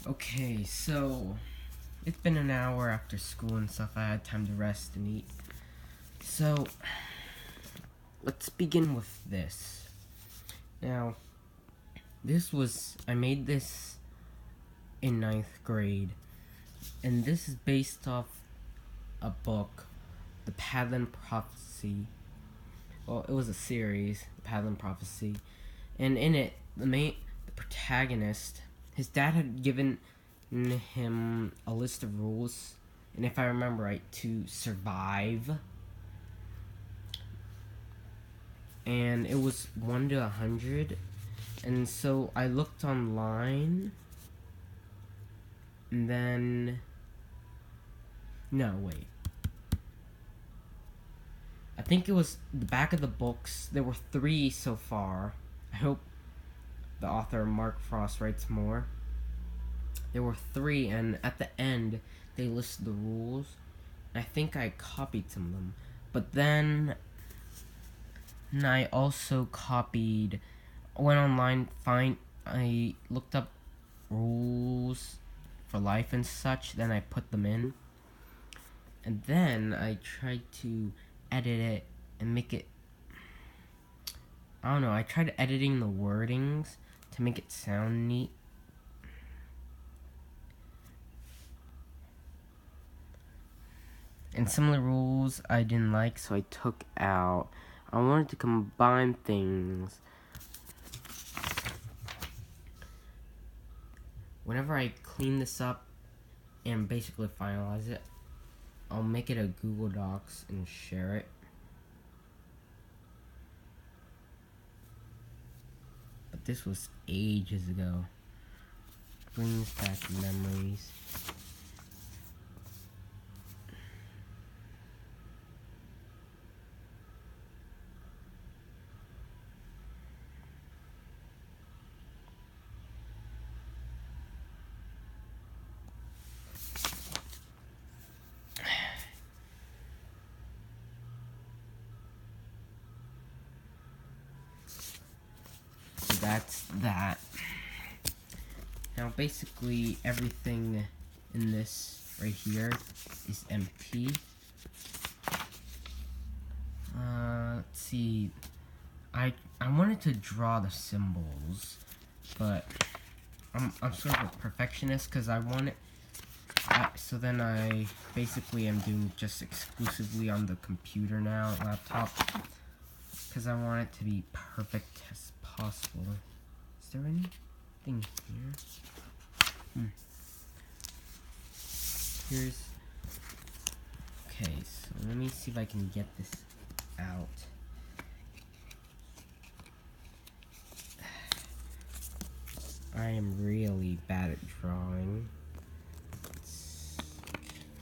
Okay, so it's been an hour after school and stuff. I had time to rest and eat. So let's begin with this. Now, I made this in 9th grade, and this is based off a book, The Padlin Prophecy. Well, it was a series, The Padlin Prophecy, and in it, the protagonist, his dad had given him a list of rules, and if I remember right, to survive. And it was 1 to 100. And so I looked online, and then no, wait. I think it was the back of the books. There were 3 so far. I hope the author Mark Frost writes more. There were 3, and at the end they list the rules. I think I copied some of them, but then I also went online, I looked up rules for life and such, then I put them in, and then I tried to edit it and make it, I don't know, I tried editing the wordings to make it sound neat. And some of the rules I didn't like, so I took out. I wanted to combine things. Whenever I clean this up and basically finalize it, I'll make it a Google Docs and share it. But this was ages ago. Brings back memories. That's that. Now basically everything in this right here is empty. Let's see. I wanted to draw the symbols, but I'm sort of a perfectionist because I want it. So then I basically am doing just exclusively on the computer now, laptop, because I want it to be perfect as possible. Is there anything here? Here's... Okay, so let me see if I can get this out. I am really bad at drawing.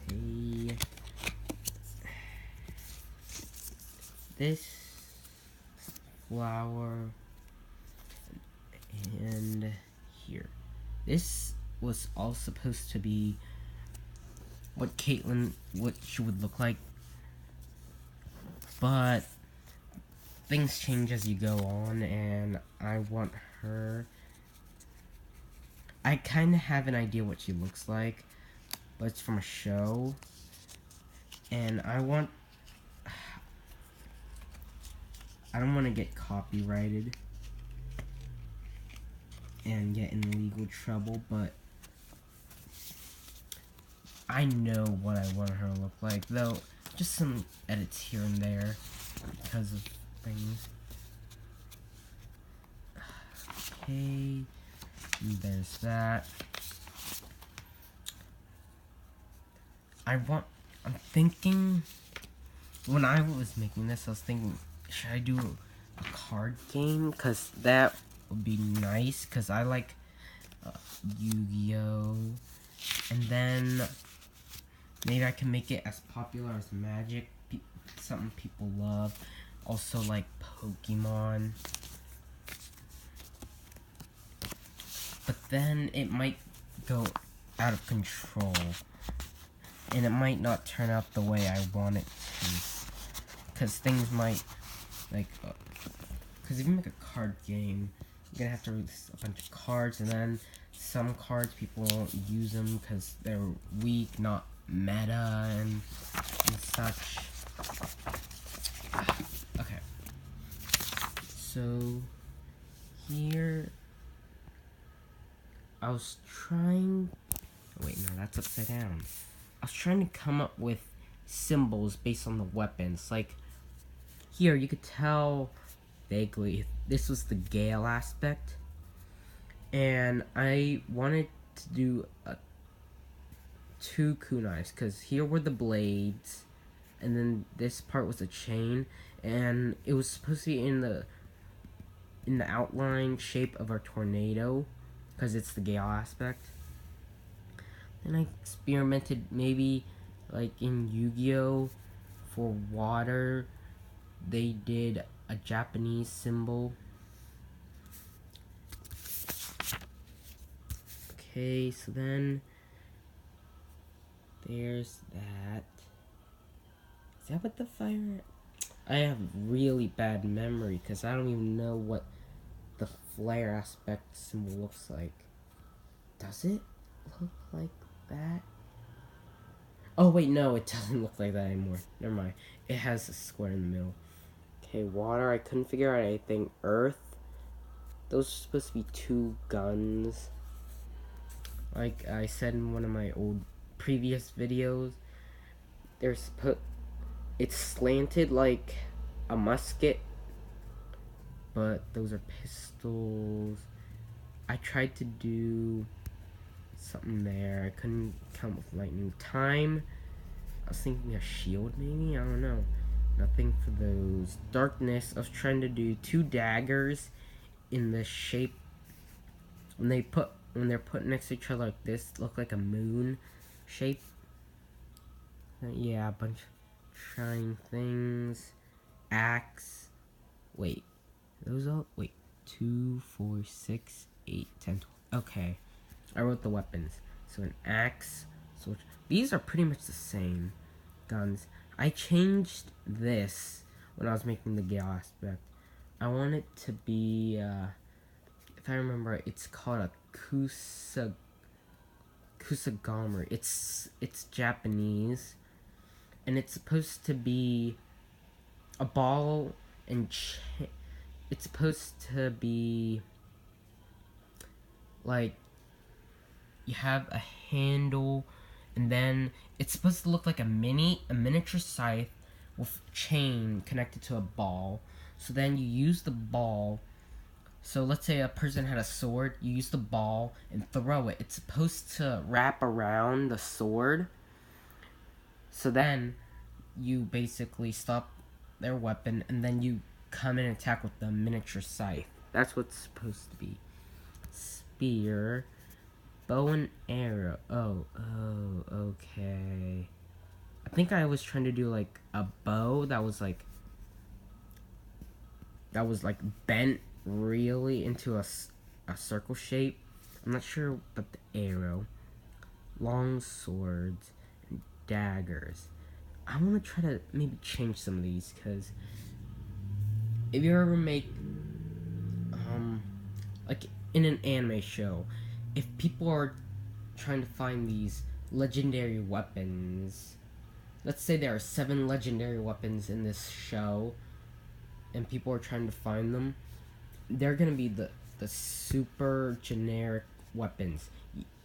Okay. This flower and here. This was all supposed to be what she would look like, but things change as you go on, and I want her. I kind of have an idea what she looks like, but it's from a show, and I don't want to get copyrighted and get in legal trouble, but I know what I want her to look like, though just some edits here and there because of things. Okay, and there's that. I'm thinking, when I was making this, I was thinking, should I do a card game? Because that would be nice, because I like Yu-Gi-Oh! And then maybe I can make it as popular as Magic, something people love. Also like Pokemon. But then it might go out of control. And it might not turn out the way I want it to. Because things might, like, because if you make a card game, gonna have to release a bunch of cards, and then some cards people won't use them because they're weak, not meta, and such. Okay. So here I was trying. Wait, no, that's upside down. I was trying to come up with symbols based on the weapons. Like here, you could tell vaguely this was the Gale aspect, and I wanted to do two kunais because here were the blades, and then this part was a chain, and it was supposed to be in the outline shape of our tornado because it's the Gale aspect. Then I experimented maybe like in Yu-Gi-Oh! For water, they did a Japanese symbol. Okay, so then there's that. Is that what the fire? I have really bad memory because I don't even know what the flare aspect symbol looks like. Does it look like that? Oh wait, no, it doesn't look like that anymore. Never mind. It has a square in the middle. Okay, water, I couldn't figure out anything. Earth, those are supposed to be two guns. Like I said in one of my old previous videos, it's slanted like a musket, but those are pistols. I tried to do something there. I couldn't come up with lightning. Time, I was thinking a shield maybe? I don't know. Nothing for those. Darkness, I was trying to do two daggers in the shape. When they're put next to each other like this, look like a moon shape. Yeah, a bunch of shine things. Axe. Wait. Those all? Wait. 2, 4, 6, 8, 10, 12. Okay. I wrote the weapons. So an axe. So these are pretty much the same guns. I changed this when I was making the Gale aspect. I want it to be, if I remember, it's called a Kusagami. It's Japanese, and it's supposed to be a ball and it's supposed to be like you have a handle, and then it's supposed to look like a miniature scythe with chain connected to a ball. So then you use the ball. So let's say a person had a sword, you use the ball and throw it. It's supposed to wrap around the sword. So then you basically stop their weapon, and then you come and attack with the miniature scythe. That's what's supposed to be. Spear. Bow and arrow. Oh, okay. I think I was trying to do like a bow that was like bent really into a circle shape. I'm not sure about the arrow. Long swords and daggers. I want to try to maybe change some of these, because if you ever make like in an anime show, if people are trying to find these legendary weapons, let's say there are 7 legendary weapons in this show, and people are trying to find them, they're gonna be the super generic weapons.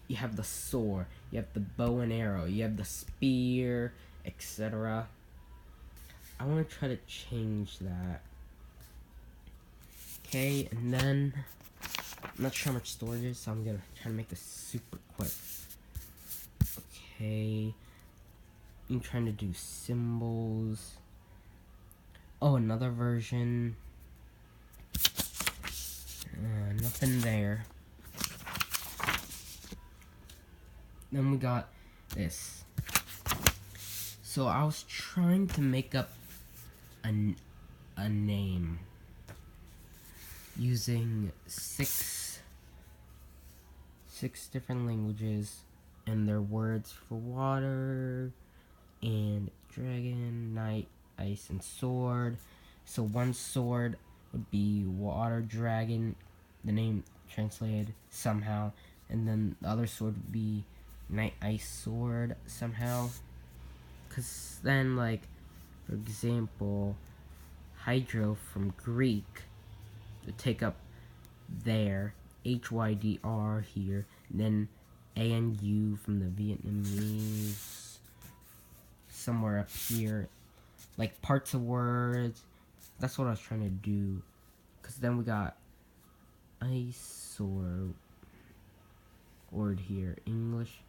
You have the sword, you have the bow and arrow, you have the spear, etc. I want to try to change that. Okay, and then I'm not sure how much storage is, so I'm gonna try to make this super quick. Okay, I'm trying to do symbols. Oh, another version. Nothing there. Then we got this. So I was trying to make up a name using six different languages and their words for water and dragon, night, ice, and sword. So one sword would be water dragon, the name translated somehow, and then the other sword would be Night Ice Sword somehow. Cause then, like, for example, Hydro from Greek would take up there, HYDR here, and then ANU from the Vietnamese somewhere up here, like parts of words. That's what I was trying to do. Cause then we got ice or word here, English.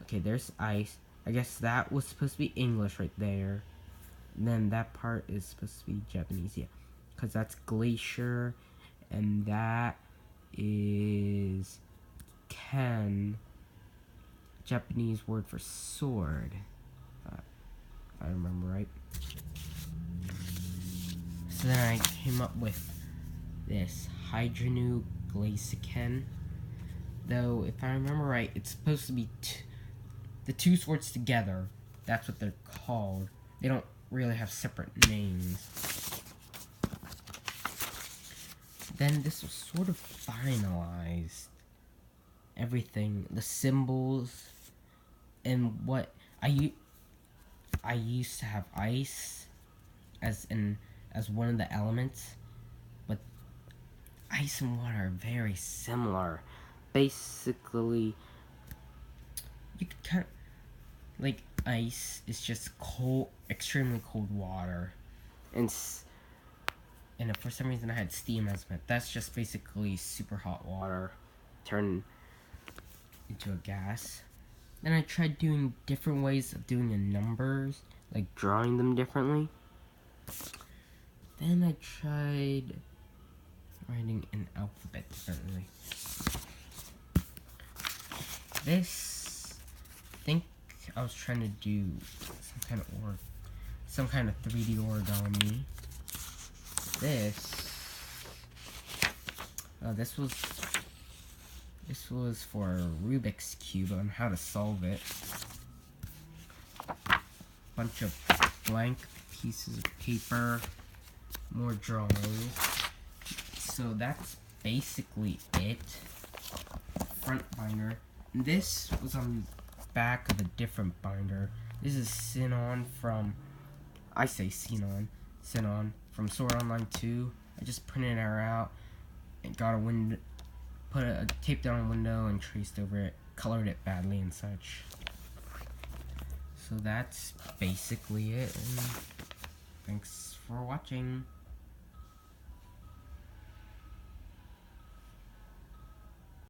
Okay, there's ice. I guess that was supposed to be English right there. And then that part is supposed to be Japanese, yeah. Cause that's glacier, and that is Ken, Japanese word for sword. If I remember right. So then I came up with this Hydronu Glaciken. Though, if I remember right, it's supposed to be the two swords together. That's what they're called. They don't really have separate names. Then this was sort of finalized. Everything, the symbols, and what I used to have ice as one of the elements, but ice and water are very similar. Basically, you could kind of, like, ice is just cold, extremely cold water, and if for some reason I had steam as meant, that's just basically super hot water turned into a gas. Then I tried doing different ways of doing the numbers, like drawing them differently. Then I tried writing an alphabet differently. This, I think I was trying to do some kind of 3D origami. This was for a Rubik's Cube on how to solve it. Bunch of blank pieces of paper, more drawings. So that's basically it. Front binder. This was on the back of a different binder. This is Sinon from, Sinon from Sword Online 2. I just printed her out and got a window, taped down a window and traced over it, colored it badly and such. So that's basically it, and thanks for watching.